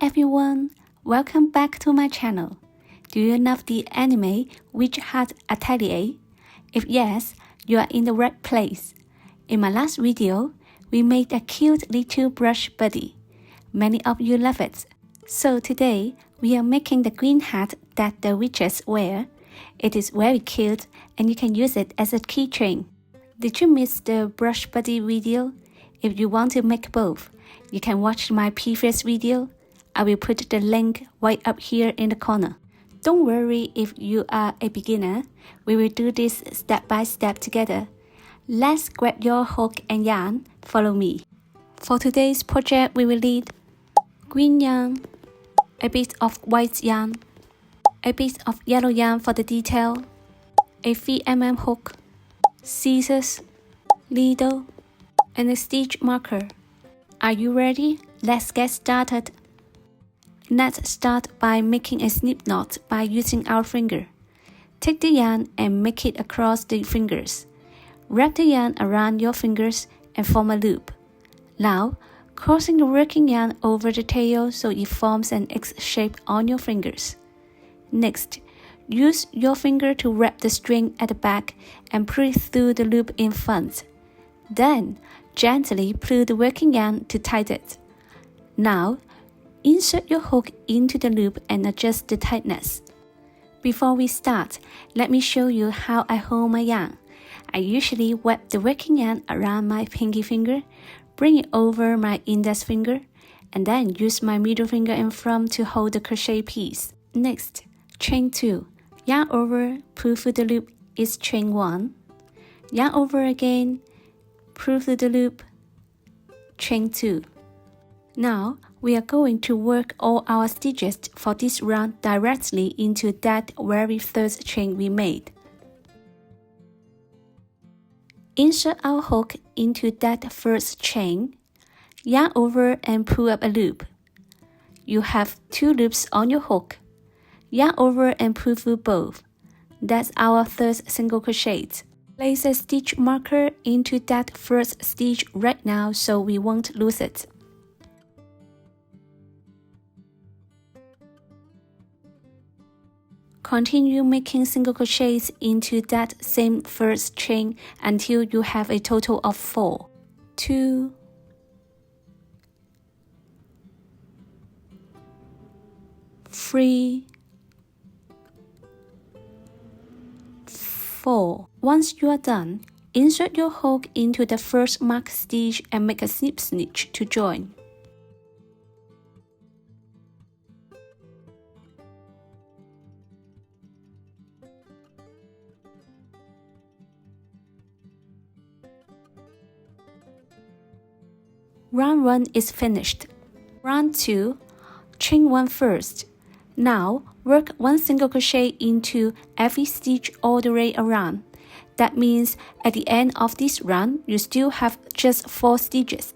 everyone, welcome back to my channel. Do you love the anime Witch Hat Atelier? If yes, you are in the right place. In my last video, we made a cute little brush buddy. Many of you love it. So today, we are making the green hat that the witches wear. It is very cute and you can use it as a keychain. Did you miss the brush buddy video? If you want to make both, you can watch my previous video. I will put the link right up here in the corner. Don't worry if you are a beginner. We will do this step by step together. Let's grab your hook and yarn. Follow me. For today's project, we will need green yarn, a bit of white yarn, a bit of yellow yarn for the detail, a 3mm hook, scissors, needle, and a stitch marker. Are you ready? Let's get started. Let's start by making a slip knot by using our finger. Take the yarn and make it across the fingers. Wrap the yarn around your fingers and form a loop. Now, crossing the working yarn over the tail so it forms an X shape on your fingers. Next, use your finger to wrap the string at the back and pull it through the loop in front. Then, gently pull the working yarn to tighten it. Now, insert your hook into the loop and adjust the tightness. Before we start, let me show you how I hold my yarn. I usually wrap the working yarn around my pinky finger, bring it over my index finger, and then use my middle finger and thumb to hold the crochet piece. Next, chain 2. Yarn over, pull through the loop is chain 1. Yarn over again, pull through the loop, chain 2. Now, we are going to work all our stitches for this round directly into that very first chain we made. Insert our hook into that first chain, yarn over and pull up a loop. You have 2 loops on your hook. Yarn over and pull through both. That's our first single crochet. Place a stitch marker into that first stitch right now so we won't lose it. Continue making single crochets into that same first chain until you have a total of 4. 2, 3, 4. Once you are done, insert your hook into the first marked stitch and make a slip stitch to join. Round 1 is finished. Round 2, chain 1 first. Now, work 1 single crochet into every stitch all the way around. That means at the end of this round, you still have just 4 stitches.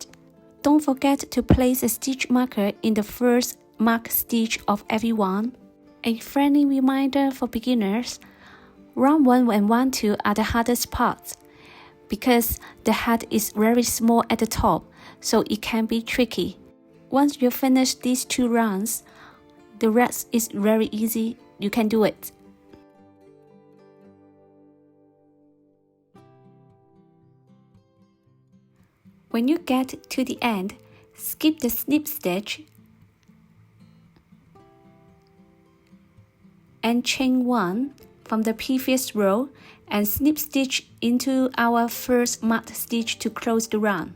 Don't forget to place a stitch marker in the first marked stitch of every one. A friendly reminder for beginners, round 1 and round 2 are the hardest parts because the hat is very small at the top, so it can be tricky. Once you finish these 2 rounds, the rest is very easy. You can do it. When you get to the end, skip the slip stitch and chain 1 from the previous row and slip stitch into our first marked stitch to close the round.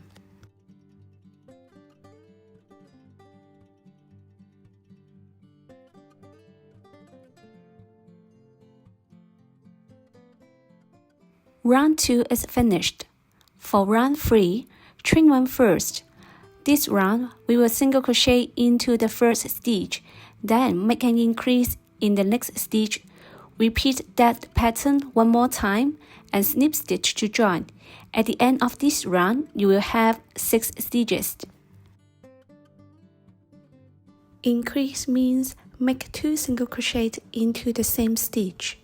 Round 2 is finished. For round 3, chain 1 first. This round, we will single crochet into the first stitch, then make an increase in the next stitch. Repeat that pattern 1 more time and slip stitch to join. At the end of this round, you will have 6 stitches. Increase means make 2 single crochets into the same stitch.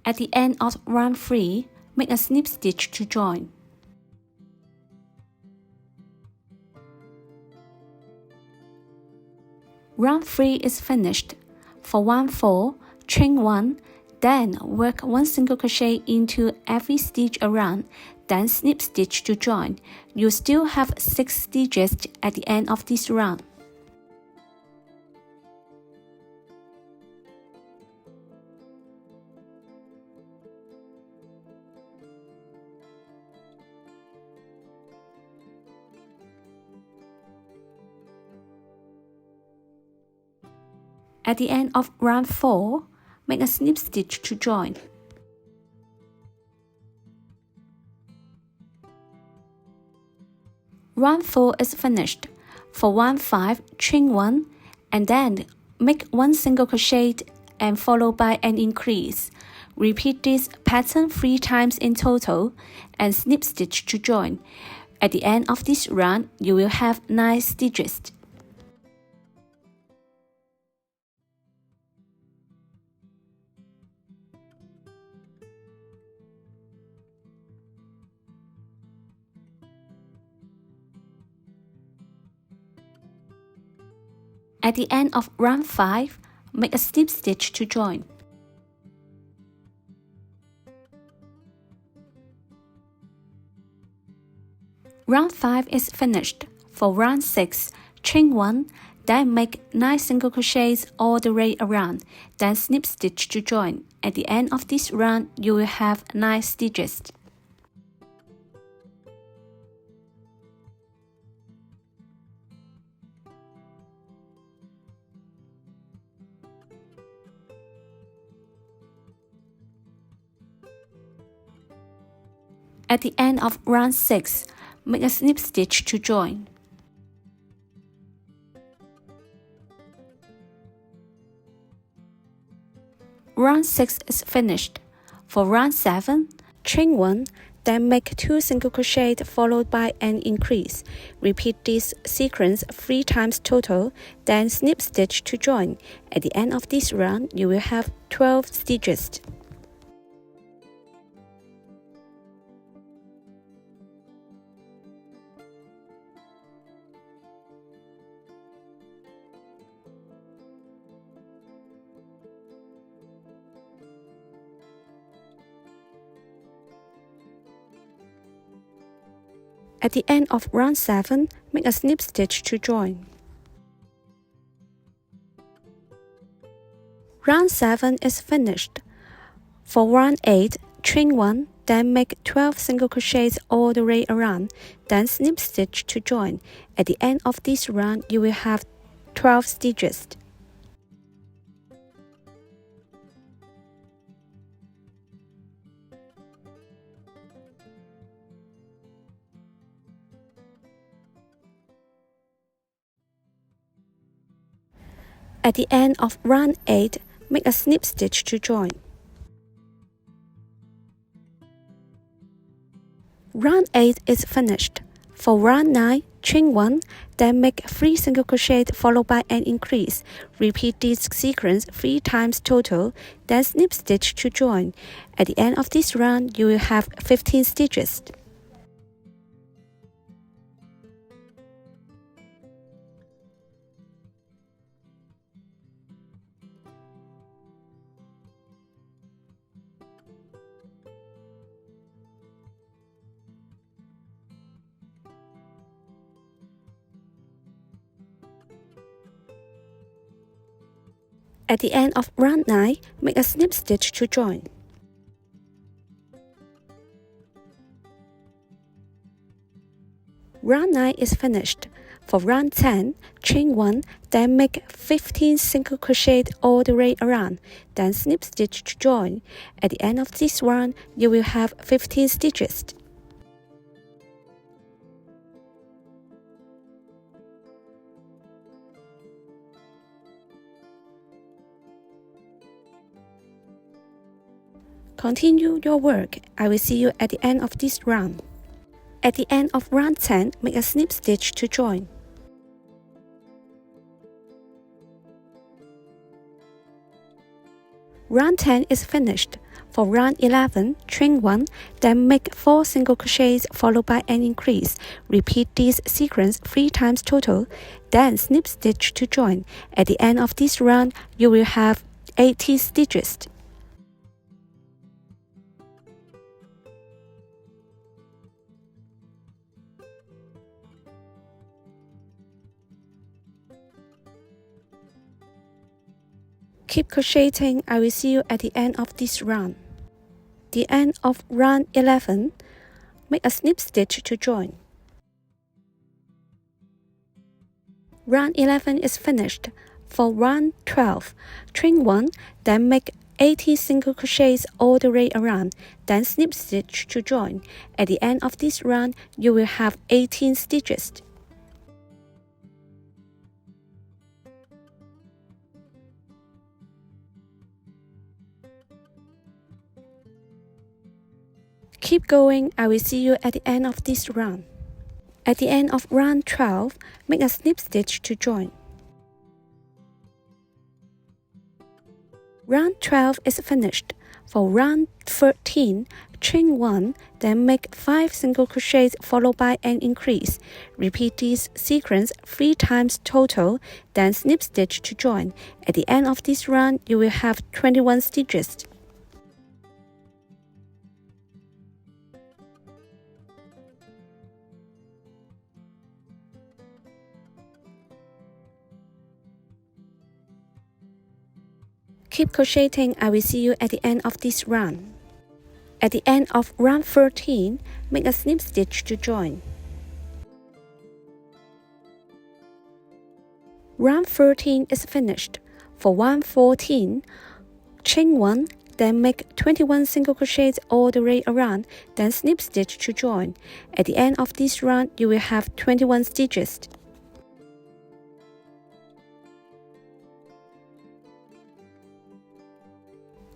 At the end of round 3, make a snip stitch to join. Round 3 is finished. For round 4, chain 1, then work 1 single crochet into every stitch around, then snip stitch to join. You still have 6 stitches at the end of this round. At the end of round 4, make a snip stitch to join. Round 4 is finished. For round 5, chain 1, and then make 1 single crochet and followed by an increase. Repeat this pattern 3 times in total and snip stitch to join. At the end of this round, you will have 9 stitches. At the end of round 5, make a snip stitch to join. Round 5 is finished. For round 6, chain 1, then make 9 single crochets all the way around, then snip stitch to join. At the end of this round, you will have 9 stitches. At the end of round 6, make a snip stitch to join. Round 6 is finished. For round 7, chain 1, then make 2 single crochets followed by an increase. Repeat this sequence 3 times total, then snip stitch to join. At the end of this round, you will have 12 stitches. At the end of round 7, make a snip stitch to join. Round 7 is finished. For round 8, chain 1, then make 12 single crochets all the way around, then snip stitch to join. At the end of this round, you will have 12 stitches. At the end of round 8, make a snip stitch to join. Round 8 is finished. For round 9, chain 1, then make 3 single crochets followed by an increase. Repeat this sequence 3 times total, then snip stitch to join. At the end of this round, you will have 15 stitches. At the end of round 9, make a snip stitch to join. Round 9 is finished. For round 10, chain 1, then make 15 single crochets all the way around, then snip stitch to join. At the end of this round, you will have 15 stitches. Continue your work. I will see you at the end of this round. At the end of round 10, make a snip stitch to join. Round 10 is finished. For round 11, chain 1, then make 4 single crochets followed by an increase. Repeat this sequence 3 times total, then snip stitch to join. At the end of this round, you will have 80 stitches. Keep crocheting. I will see you at the end of this round. The end of round 11, make a snip stitch to join. Round 11 is finished. For round 12, chain 1, then make 80 single crochets all the way around, then snip stitch to join. At the end of this round, you will have 18 stitches. Keep going. I will see you at the end of this round. At the end of round 12, make a snip stitch to join. Round 12 is finished. For round 13, chain 1, then make 5 single crochets followed by an increase. Repeat this sequence 3 times total, then snip stitch to join. At the end of this round, you will have 21 stitches. Keep crocheting. I will see you at the end of this round. At the end of round 13, make a snip stitch to join. Round 13 is finished. For round 14, chain 1, then make 21 single crochets all the way around, then snip stitch to join. At the end of this round, you will have 21 stitches.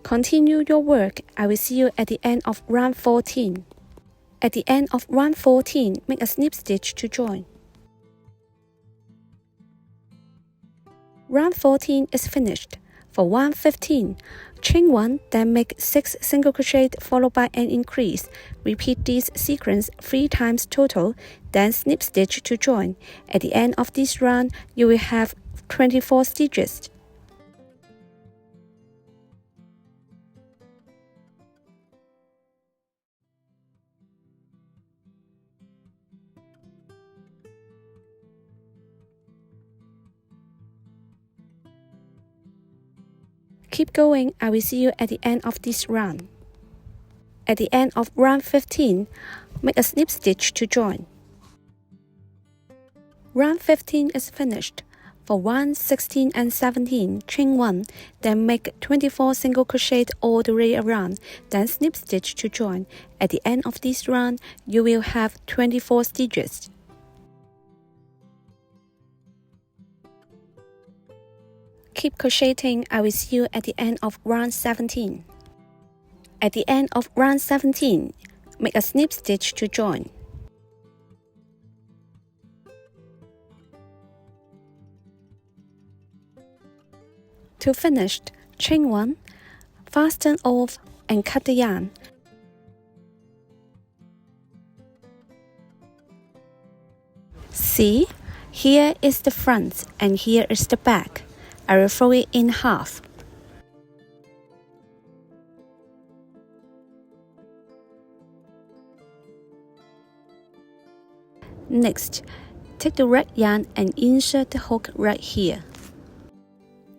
Continue your work. I will see you at the end of round 14. At the end of round 14, make a snip stitch to join. Round 14 is finished. For round 15, chain 1, then make 6 single crochets followed by an increase. Repeat this sequence 3 times total, then snip stitch to join. At the end of this round, you will have 24 stitches. Keep going. I will see you at the end of this round. At the end of round 15, make a snip stitch to join. Round 15 is finished. For round 16 and 17, chain 1, then make 24 single crochets all the way around, then snip stitch to join. At the end of this round, you will have 24 stitches. Keep crocheting. I will see you at the end of round 17. At the end of round 17, make a snip stitch to join. To finish, chain 1, fasten off and cut the yarn. See, here is the front and here is the back. I will fold it in half. Next, take the red yarn and insert the hook right here.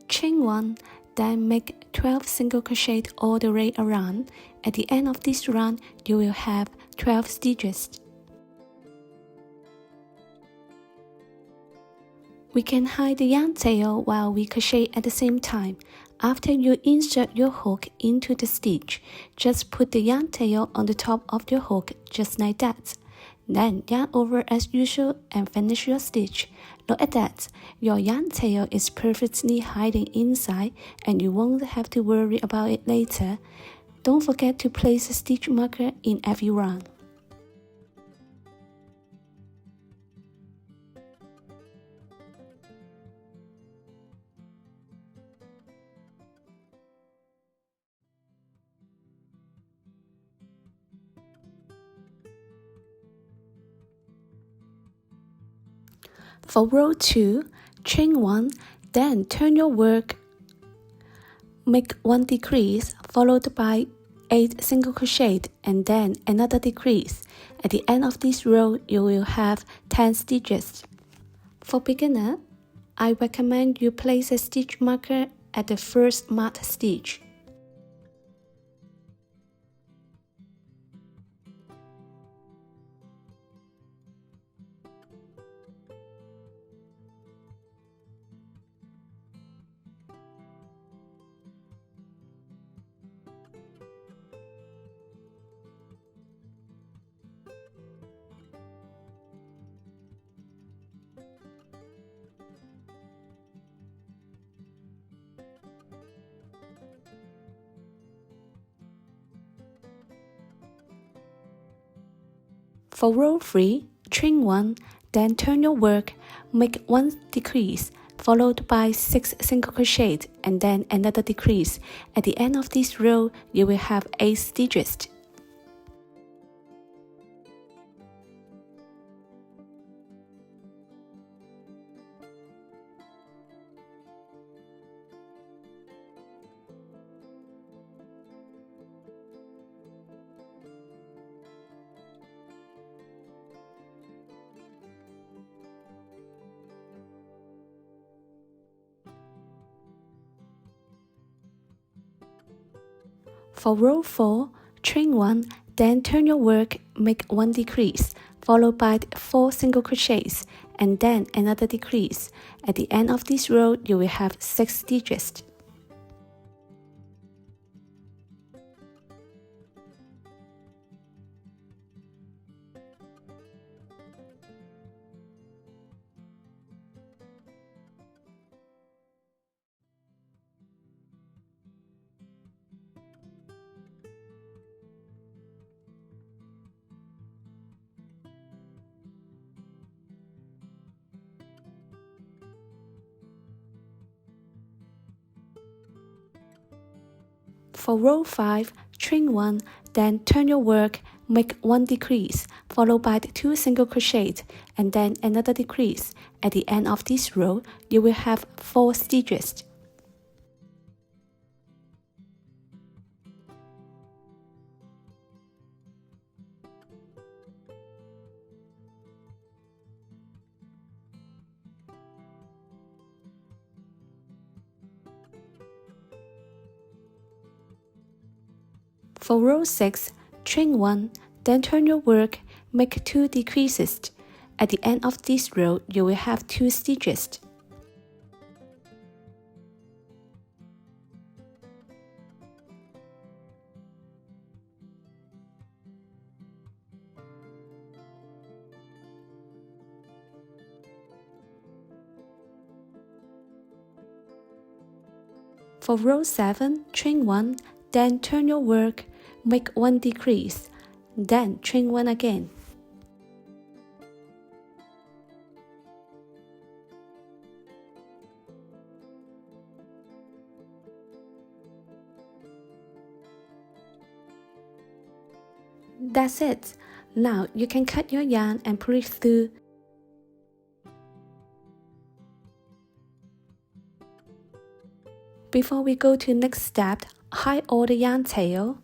Chain 1, then make 12 single crochets all the way around. At the end of this round, you will have 12 stitches. We can hide the yarn tail while we crochet at the same time. After you insert your hook into the stitch, just put the yarn tail on the top of your hook, just like that. Then yarn over as usual and finish your stitch. Look at that, your yarn tail is perfectly hiding inside and you won't have to worry about it later. Don't forget to place a stitch marker in every round. For row 2, chain 1, then turn your work, make 1 decrease followed by 8 single crochet and then another decrease. At the end of this row, you will have 10 stitches. For beginner, I recommend you place a stitch marker at the first marked stitch. For row 3, chain 1, then turn your work, make 1 decrease, followed by 6 single crochet and then another decrease. At the end of this row, you will have 8 stitches. For row 4, chain 1, then turn your work, make 1 decrease, followed by 4 single crochets, and then another decrease. At the end of this row, you will have 6 stitches. For row 5, chain 1, then turn your work, make 1 decrease, followed by 2 single crochet, and then another decrease. At the end of this row, you will have 4 stitches. For row 6, chain 1, then turn your work, make 2 decreases. At the end of this row, you will have 2 stitches. For row 7, chain 1, then turn your work, make 1 decrease, then chain 1 again. That's it. Now you can cut your yarn and pull it through. Before we go to next step, hide all the yarn tail.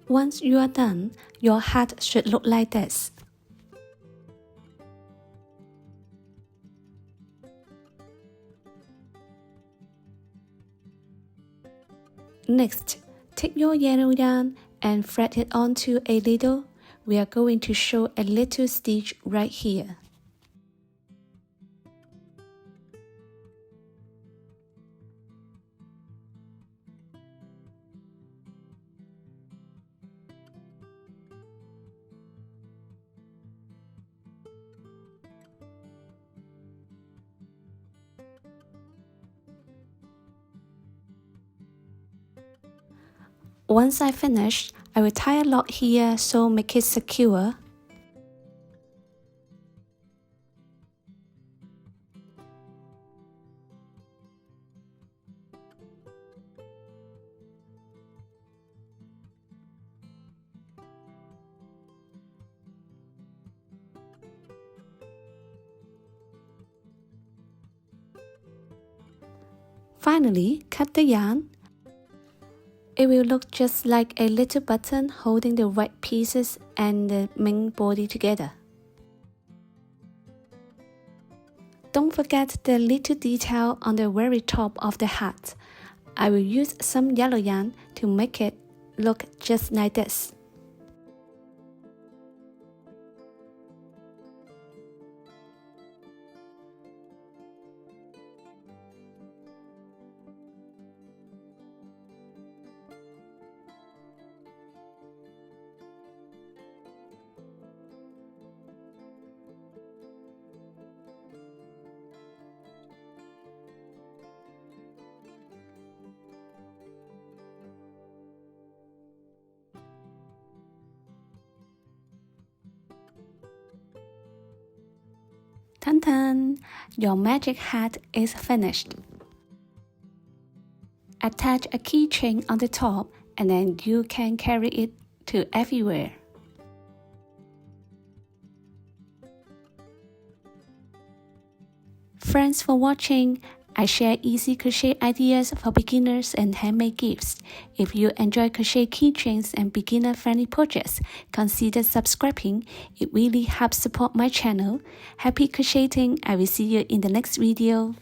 Once you are done, your hat should look like this. Next, take your yellow yarn and thread it onto a needle. We are going to show a little stitch right here. Once I finish, I will tie a knot here so make it secure. Finally, cut the yarn. It will look just like a little button holding the white pieces and the main body together. Don't forget the little detail on the very top of the hat. I will use some yellow yarn to make it look just like this. Tan-tan! Your magic hat is finished. Attach a keychain on the top and then you can carry it to everywhere. Thanks for watching. I share easy crochet ideas for beginners and handmade gifts. If you enjoy crochet keychains and beginner-friendly projects, consider subscribing. It really helps support my channel. Happy crocheting! I will see you in the next video.